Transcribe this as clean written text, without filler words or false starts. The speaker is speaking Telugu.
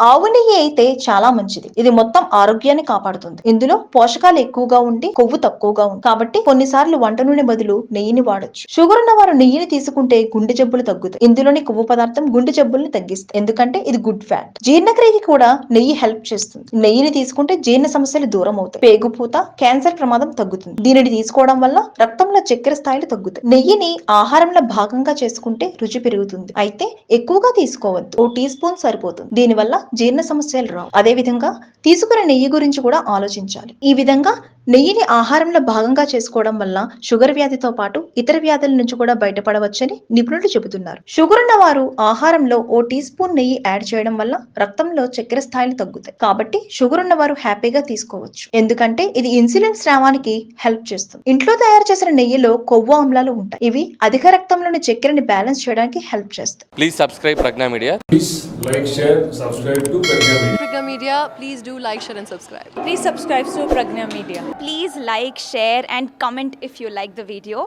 ఆవు నెయ్యి అయితే చాలా మంచిది. ఇది మొత్తం ఆరోగ్యాన్ని కాపాడుతుంది. ఇందులో పోషకాలు ఎక్కువగా ఉండి కొవ్వు తక్కువగా ఉంది కాబట్టి కొన్నిసార్లు వంట నూనె బదులు నెయ్యిని వాడొచ్చు. షుగర్ ఉన్న వారు నెయ్యిని తీసుకుంటే గుండె జబ్బులు తగ్గుతాయి. ఇందులోని కొవ్వు పదార్థం గుండె జబ్బుల్ని తగ్గిస్తుంది, ఎందుకంటే ఇది గుడ్ ఫ్యాట్. జీర్ణక్రియకి కూడా నెయ్యి హెల్ప్ చేస్తుంది. నెయ్యిని తీసుకుంటే జీర్ణ సమస్యలు దూరం అవుతాయి. పేగుపూత, క్యాన్సర్ ప్రమాదం తగ్గుతుంది. దీనిని తీసుకోవడం వల్ల రక్తంలో చక్కెర స్థాయిలు తగ్గుతాయి. నెయ్యిని ఆహారంలో భాగంగా చేసుకుంటే రుచి పెరుగుతుంది, అయితే ఎక్కువగా తీసుకోవద్దు. ఓ టీ స్పూన్ సరిపోతుంది. దీనివల్ల జీర్ణ సమస్యలు రావు. అదే విధంగా తీసుకునే నెయ్యి గురించి కూడా ఆలోచించాలి. ఈ విధంగా నెయ్యిని ఆహారంలో భాగంగా చేసుకోవడం వల్ల షుగర్ వ్యాధితో పాటు ఇతర వ్యాధుల నుంచి కూడా బయటపడవచ్చని నిపుణులు చెబుతున్నారు. షుగర్ ఉన్న వారు ఆహారంలో ఓ టీ స్పూన్ నెయ్యి యాడ్ చేయడం వల్ల రక్తంలో చక్కెర స్థాయిలు తగ్గుతాయి. కాబట్టి షుగర్ ఉన్న వారు హ్యాపీగా తీసుకోవచ్చు, ఎందుకంటే ఇది ఇన్సులిన్ స్రావానికి హెల్ప్ చేస్తుంది. ఇంట్లో తయారు చేసిన నెయ్యిలో కొవ్వు ఆమ్లాలు ఉంటాయి. ఇవి అధిక రక్తంలోని చక్కెరని బ్యాలెన్స్ చేయడానికి హెల్ప్ చేస్తాయి. Please subscribe Pragna media. Please like, share, subscribe to Pragya Media. Pragya Media, please do like, share and subscribe. Please subscribe to Pragna Media. Please like, share and comment if you like the video.